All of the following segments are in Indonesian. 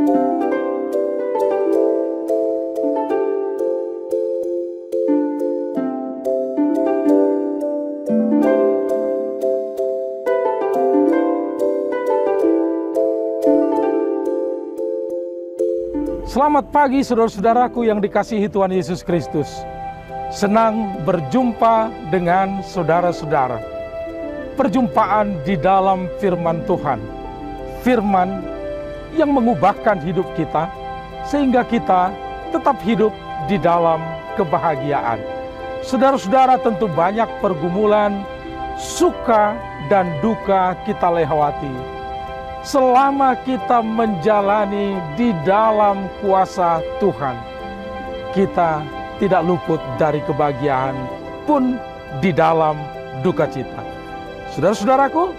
Selamat pagi saudara-saudaraku yang dikasihi Tuhan Yesus Kristus. Senang berjumpa dengan saudara-saudara. Perjumpaan di dalam firman Tuhan. Firman yang mengubahkan hidup kita sehingga kita tetap hidup di dalam kebahagiaan. Saudara-saudara, tentu banyak pergumulan, suka dan duka kita lewati. Selama kita menjalani di dalam kuasa Tuhan, kita tidak luput dari kebahagiaan pun di dalam duka cita. Saudara-saudaraku,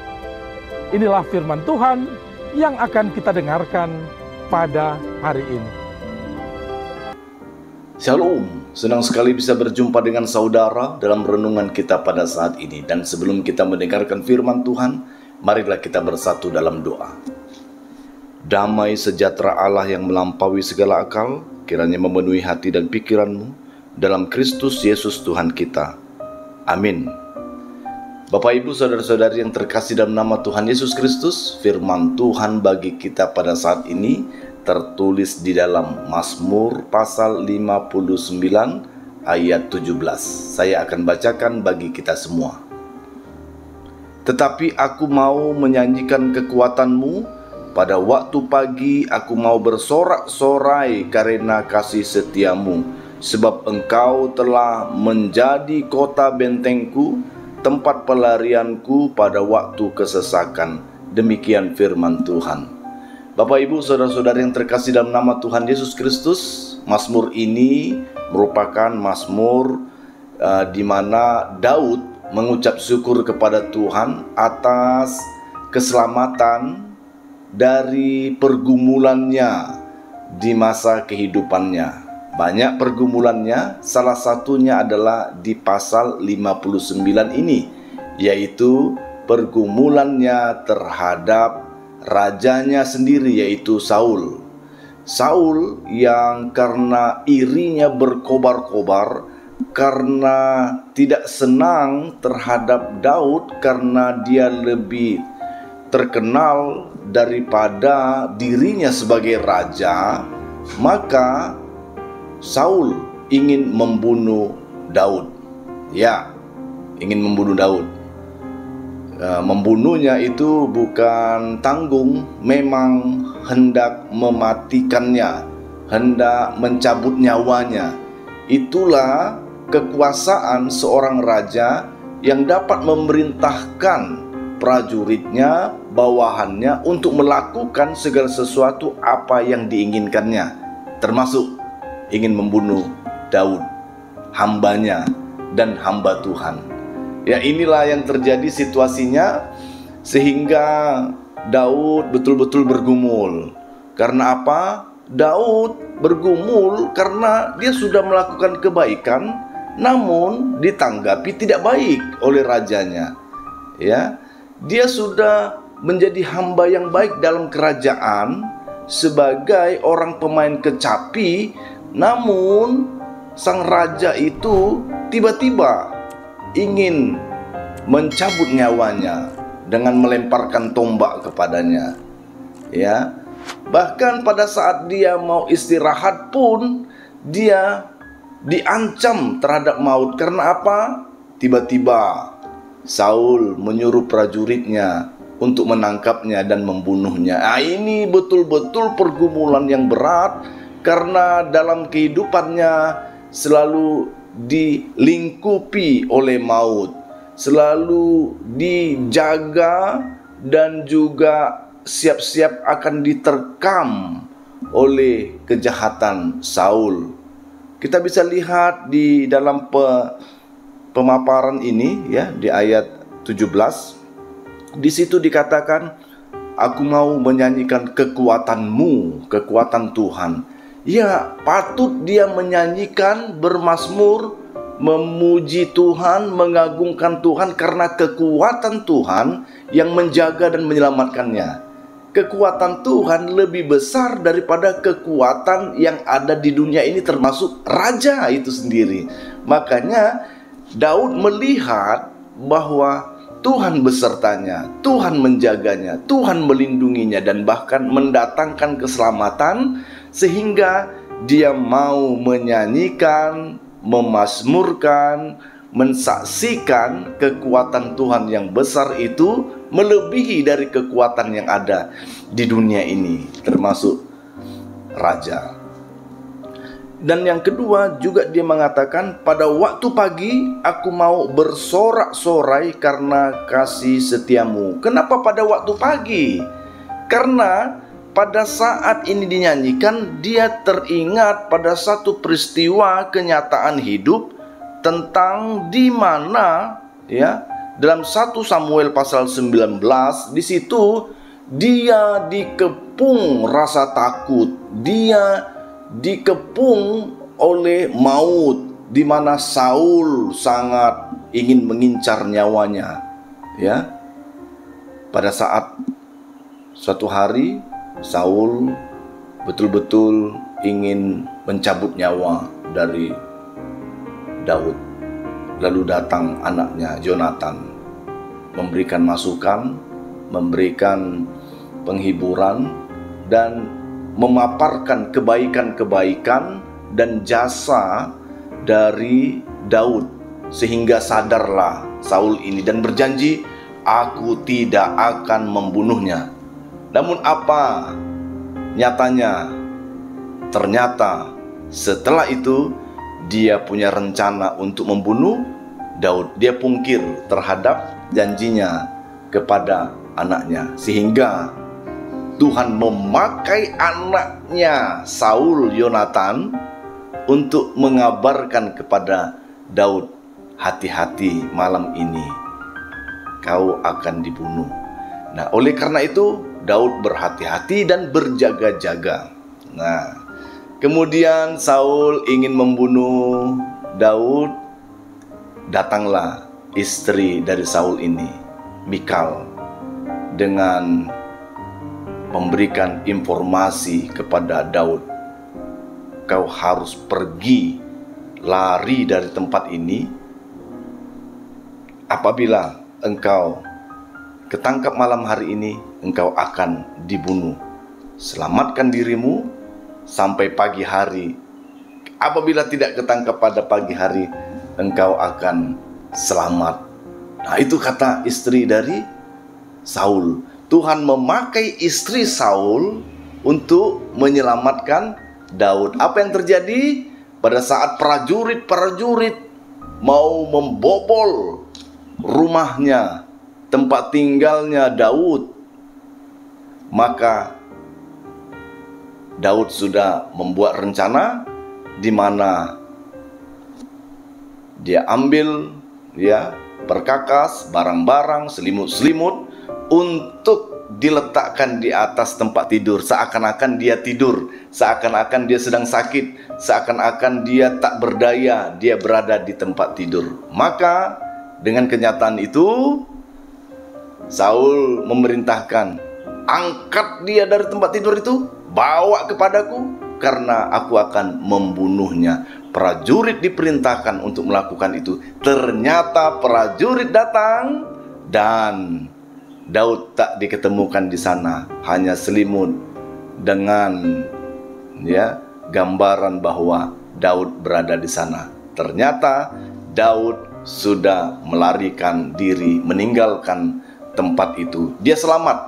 inilah firman Tuhan yang akan kita dengarkan pada hari ini. Shalom, senang sekali bisa berjumpa dengan saudara dalam renungan kita pada saat ini. Dan sebelum kita mendengarkan firman Tuhan, marilah kita bersatu dalam doa. Damai sejahtera Allah yang melampaui segala akal, kiranya memenuhi hati dan pikiranmu dalam Kristus Yesus Tuhan kita. Amin. Bapak Ibu saudara-saudari yang terkasih dalam nama Tuhan Yesus Kristus, firman Tuhan bagi kita pada saat ini tertulis di dalam Mazmur pasal 59 ayat 17. Saya akan bacakan bagi kita semua. Tetapi aku mau menyanyikan kekuatanmu, pada waktu pagi aku mau bersorak-sorai karena kasih setiamu, sebab engkau telah menjadi kota bentengku, tempat pelarianku pada waktu kesesakan. Demikian firman Tuhan. Bapak Ibu saudara-saudari yang terkasih dalam nama Tuhan Yesus Kristus, Mazmur ini merupakan Mazmur di mana Daud mengucap syukur kepada Tuhan atas keselamatan dari pergumulannya di masa kehidupannya. Banyak pergumulannya, salah satunya adalah di pasal 59 ini, yaitu pergumulannya terhadap rajanya sendiri, yaitu Saul. Saul yang karena irinya berkobar-kobar, karena tidak senang terhadap Daud karena dia lebih terkenal daripada dirinya sebagai raja, maka Saul ingin membunuh Daud. Ya, ingin membunuh Daud. Membunuhnya itu bukan tanggung, memang hendak mematikannya, hendak mencabut nyawanya. Itulah kekuasaan seorang raja yang dapat memerintahkan prajuritnya, bawahannya untuk melakukan segala sesuatu apa yang diinginkannya, termasuk ingin membunuh Daud, hambanya dan hamba Tuhan. Ya, inilah yang terjadi situasinya, sehingga Daud betul-betul bergumul. Karena apa? Daud bergumul karena dia sudah melakukan kebaikan, namun ditanggapi tidak baik oleh rajanya. Ya, dia sudah menjadi hamba yang baik dalam kerajaan sebagai orang pemain kecapi, namun sang raja itu tiba-tiba ingin mencabut nyawanya dengan melemparkan tombak kepadanya. Ya, bahkan pada saat dia mau istirahat pun dia diancam terhadap maut. Karena apa? Tiba-tiba Saul menyuruh prajuritnya untuk menangkapnya dan membunuhnya. Ini betul-betul pergumulan yang berat, karena dalam kehidupannya selalu dilingkupi oleh maut, selalu dijaga dan juga siap-siap akan diterkam oleh kejahatan Saul. Kita bisa lihat di dalam pemaparan ini, ya, di ayat 17. Di situ dikatakan, aku mau menyanyikan kekuatanmu, kekuatan Tuhan. Ya, patut dia menyanyikan, bermazmur, memuji Tuhan, mengagungkan Tuhan karena kekuatan Tuhan yang menjaga dan menyelamatkannya. kekuatan Tuhan lebih besar daripada kekuatan yang ada di dunia ini, termasuk raja itu sendiri. Makanya Daud melihat bahwa Tuhan besertanya, Tuhan menjaganya, Tuhan melindunginya, dan bahkan mendatangkan keselamatan, sehingga dia mau menyanyikan, memazmurkan, mensaksikan kekuatan Tuhan yang besar itu melebihi dari kekuatan yang ada di dunia ini, termasuk raja. Dan yang kedua juga dia mengatakan, pada waktu pagi aku mau bersorak-sorai karena kasih setiamu. Kenapa pada waktu pagi? Karena pada saat ini dinyanyikan, dia teringat pada satu peristiwa kenyataan hidup tentang di mana, ya, dalam 1 Samuel pasal 19, di situ dia dikepung rasa takut, dia dikepung oleh maut, di mana Saul sangat ingin mengincar nyawanya, ya. Pada saat suatu hari Saul betul-betul ingin mencabut nyawa dari Daud. Lalu datang anaknya Jonathan, memberikan masukan, memberikan penghiburan, dan memaparkan kebaikan-kebaikan dan jasa dari Daud, sehingga sadarlah Saul ini dan berjanji, aku tidak akan membunuhnya. Namun apa nyatanya? Ternyata setelah itu dia punya rencana untuk membunuh Daud. Dia pungkir terhadap janjinya kepada anaknya, sehingga Tuhan memakai anaknya Saul, Yonatan, untuk mengabarkan kepada Daud, hati-hati, malam ini kau akan dibunuh. Nah, oleh karena itu Daud berhati-hati dan berjaga-jaga. Nah, kemudian Saul ingin membunuh Daud. Datanglah istri dari Saul ini, Mikal, dengan memberikan informasi kepada Daud, kau harus pergi, lari dari tempat ini. Apabila engkau ketangkap malam hari ini, engkau akan dibunuh. Selamatkan dirimu sampai pagi hari. Apabila tidak ketangkap pada pagi hari, engkau akan selamat. Nah, itu kata istri dari Saul. Tuhan memakai istri Saul untuk menyelamatkan Daud. Apa yang terjadi? Pada saat prajurit-prajurit mau membobol rumahnya, tempat tinggalnya Daud, maka Daud sudah membuat rencana di mana dia ambil, ya, perkakas, barang-barang, selimut-selimut untuk diletakkan di atas tempat tidur, seakan-akan dia tidur, seakan-akan dia sedang sakit, seakan-akan dia tak berdaya, dia berada di tempat tidur. Maka dengan kenyataan itu Saul memerintahkan, angkat dia dari tempat tidur itu, bawa kepadaku, karena aku akan membunuhnya. Prajurit diperintahkan untuk melakukan itu. Ternyata prajurit datang dan Daud tak diketemukan di sana, hanya selimut dengan, ya, gambaran bahwa Daud berada di sana. Ternyata Daud sudah melarikan diri, meninggalkan tempat itu. Dia selamat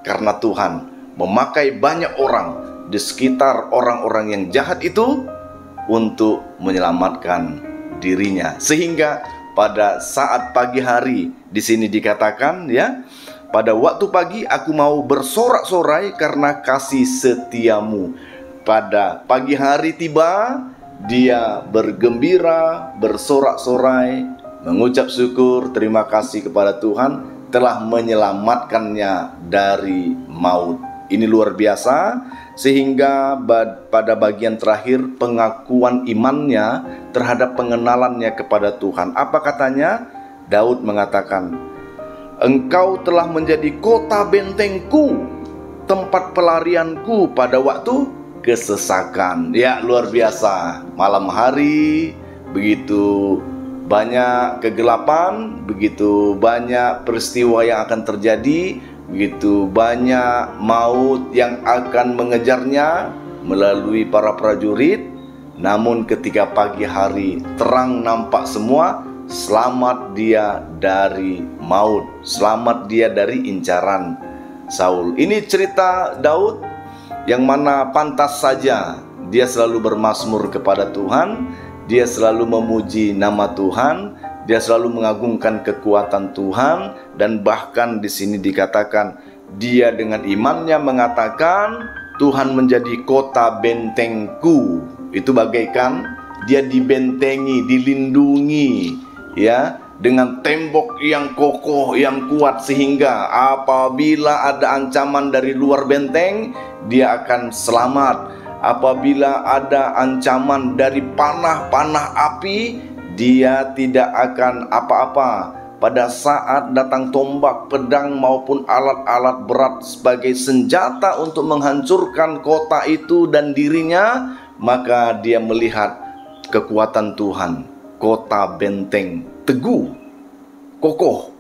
karena Tuhan memakai banyak orang di sekitar orang-orang yang jahat itu untuk menyelamatkan dirinya. Sehingga pada saat pagi hari, di sini dikatakan, ya, pada waktu pagi aku mau bersorak-sorai karena kasih setiamu. Pada pagi hari tiba, dia bergembira, bersorak-sorai, mengucap syukur, terima kasih kepada Tuhan telah menyelamatkannya dari maut. Ini luar biasa, sehingga pada bagian terakhir pengakuan imannya terhadap pengenalannya kepada Tuhan. Apa katanya? Daud mengatakan, engkau telah menjadi kota bentengku, tempat pelarianku pada waktu kesesakan. Ya, luar biasa. Malam hari begitu banyak kegelapan, begitu banyak peristiwa yang akan terjadi, begitu banyak maut yang akan mengejarnya melalui para prajurit. Namun ketika pagi hari terang nampak semua, selamat dia dari maut, selamat dia dari incaran Saul. Ini cerita Daud yang mana pantas saja dia selalu bermazmur kepada Tuhan, dia selalu memuji nama Tuhan, dia selalu mengagungkan kekuatan Tuhan, dan bahkan di sini dikatakan dia dengan imannya mengatakan, Tuhan menjadi kota bentengku. Itu bagaikan dia dibentengi, dilindungi, ya, dengan tembok yang kokoh, yang kuat, sehingga apabila ada ancaman dari luar benteng, dia akan selamat. Apabila ada ancaman dari panah-panah api, dia tidak akan apa-apa. Pada saat datang tombak, pedang maupun alat-alat berat sebagai senjata untuk menghancurkan kota itu dan dirinya, maka dia melihat kekuatan Tuhan. Kota benteng teguh, kokoh,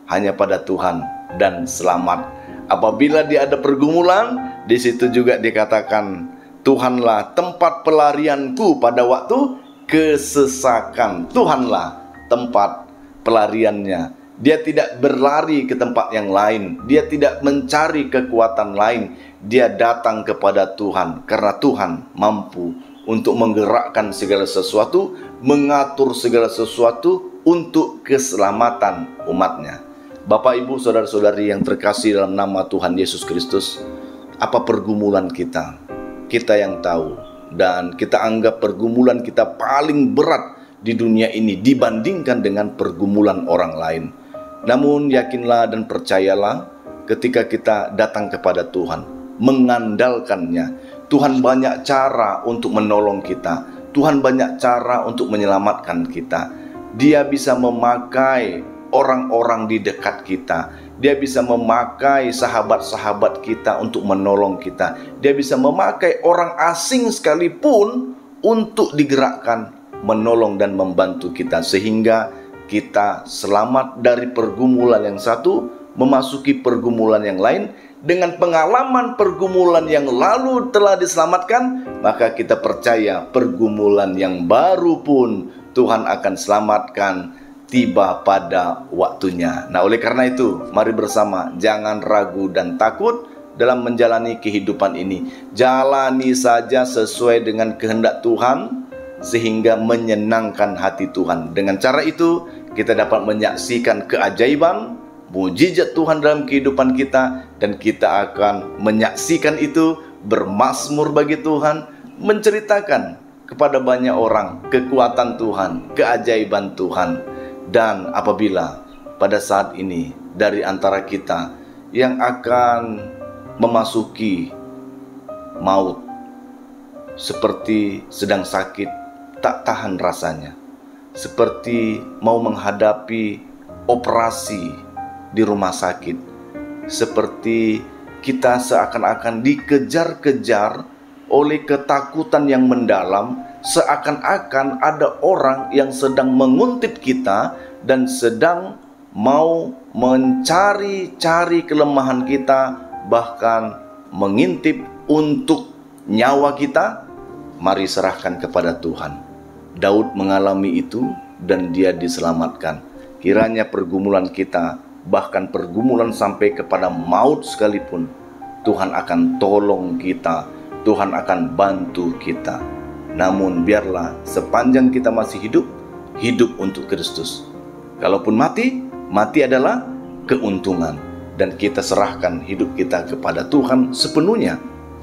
hanya pada Tuhan dan selamat. Apabila dia ada pergumulan, di situ juga dikatakan, Tuhanlah tempat pelarianku pada waktu kesesakan. Tuhanlah tempat pelariannya. Dia tidak berlari ke tempat yang lain, dia tidak mencari kekuatan lain. Dia datang kepada Tuhan karena Tuhan mampu untuk menggerakkan segala sesuatu, mengatur segala sesuatu untuk keselamatan umatnya. Bapak, Ibu, saudara-saudari yang terkasih dalam nama Tuhan Yesus Kristus, apa pergumulan kita? Kita yang tahu, dan kita anggap pergumulan kita paling berat di dunia ini dibandingkan dengan pergumulan orang lain. Namun yakinlah dan percayalah, ketika kita datang kepada Tuhan, mengandalkannya, Tuhan banyak cara untuk menolong kita. Tuhan banyak cara untuk menyelamatkan kita. Dia bisa memakai orang-orang di dekat kita. Dia bisa memakai sahabat-sahabat kita untuk menolong kita. Dia bisa memakai orang asing sekalipun untuk digerakkan, menolong dan membantu kita, sehingga kita selamat dari pergumulan yang satu, memasuki pergumulan yang lain. Dengan pengalaman pergumulan yang lalu telah diselamatkan, maka kita percaya pergumulan yang baru pun Tuhan akan selamatkan tiba pada waktunya. Nah, oleh karena itu, mari bersama jangan ragu dan takut dalam menjalani kehidupan ini. Jalani saja sesuai dengan kehendak Tuhan, sehingga menyenangkan hati Tuhan. Dengan cara itu, kita dapat menyaksikan keajaiban, mujizat Tuhan dalam kehidupan kita, dan kita akan menyaksikan itu, bermazmur bagi Tuhan, menceritakan kepada banyak orang kekuatan Tuhan, keajaiban Tuhan. Dan apabila pada saat ini dari antara kita yang akan memasuki maut, seperti sedang sakit, tak tahan rasanya, seperti mau menghadapi operasi di rumah sakit, seperti kita seakan-akan dikejar-kejar oleh ketakutan yang mendalam, seakan-akan ada orang yang sedang menguntit kita dan sedang mau mencari-cari kelemahan kita, bahkan mengintip untuk nyawa kita. Mari serahkan kepada Tuhan. Daud mengalami itu dan dia diselamatkan. Kiranya pergumulan kita, bahkan pergumulan sampai kepada maut sekalipun, Tuhan akan tolong kita, Tuhan akan bantu kita. Namun biarlah sepanjang kita masih hidup, hidup untuk Kristus. Kalaupun mati, mati adalah keuntungan. Dan kita serahkan hidup kita kepada Tuhan sepenuhnya.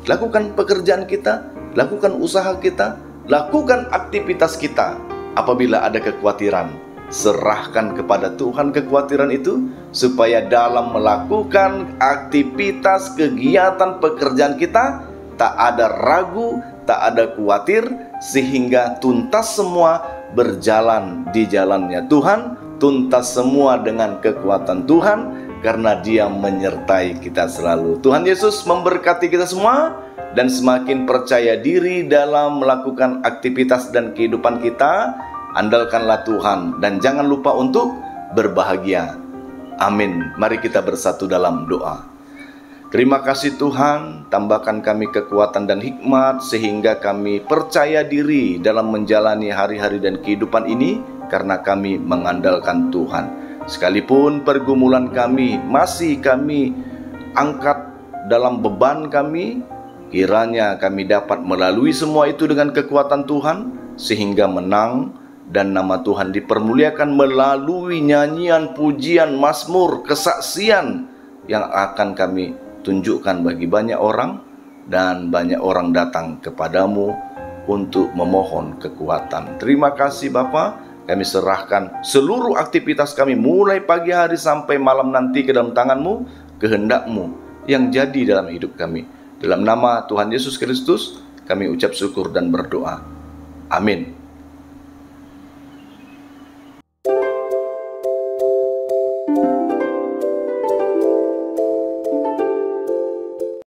Lakukan pekerjaan kita, lakukan usaha kita, lakukan aktivitas kita. Apabila ada kekhawatiran, serahkan kepada Tuhan kekhawatiran itu, supaya dalam melakukan aktivitas kegiatan pekerjaan kita, tak ada ragu, tak ada khawatir, sehingga tuntas semua berjalan di jalannya Tuhan, tuntas semua dengan kekuatan Tuhan, karena Dia menyertai kita selalu. Tuhan Yesus memberkati kita semua, dan semakin percaya diri dalam melakukan aktivitas dan kehidupan kita. Andalkanlah Tuhan, dan jangan lupa untuk berbahagia. Amin. Mari kita bersatu dalam doa. Terima kasih Tuhan, tambahkan kami kekuatan dan hikmat sehingga kami percaya diri dalam menjalani hari-hari dan kehidupan ini, karena kami mengandalkan Tuhan. Sekalipun pergumulan kami masih kami angkat dalam beban kami, kiranya kami dapat melalui semua itu dengan kekuatan Tuhan, sehingga menang dan nama Tuhan dipermuliakan melalui nyanyian, pujian, mazmur, kesaksian yang akan kami tunjukkan bagi banyak orang, dan banyak orang datang kepadamu untuk memohon kekuatan. Terima kasih Bapa, kami serahkan seluruh aktivitas kami mulai pagi hari sampai malam nanti ke dalam tangan-Mu, kehendak-Mu yang jadi dalam hidup kami. Dalam nama Tuhan Yesus Kristus kami ucap syukur dan berdoa. Amin.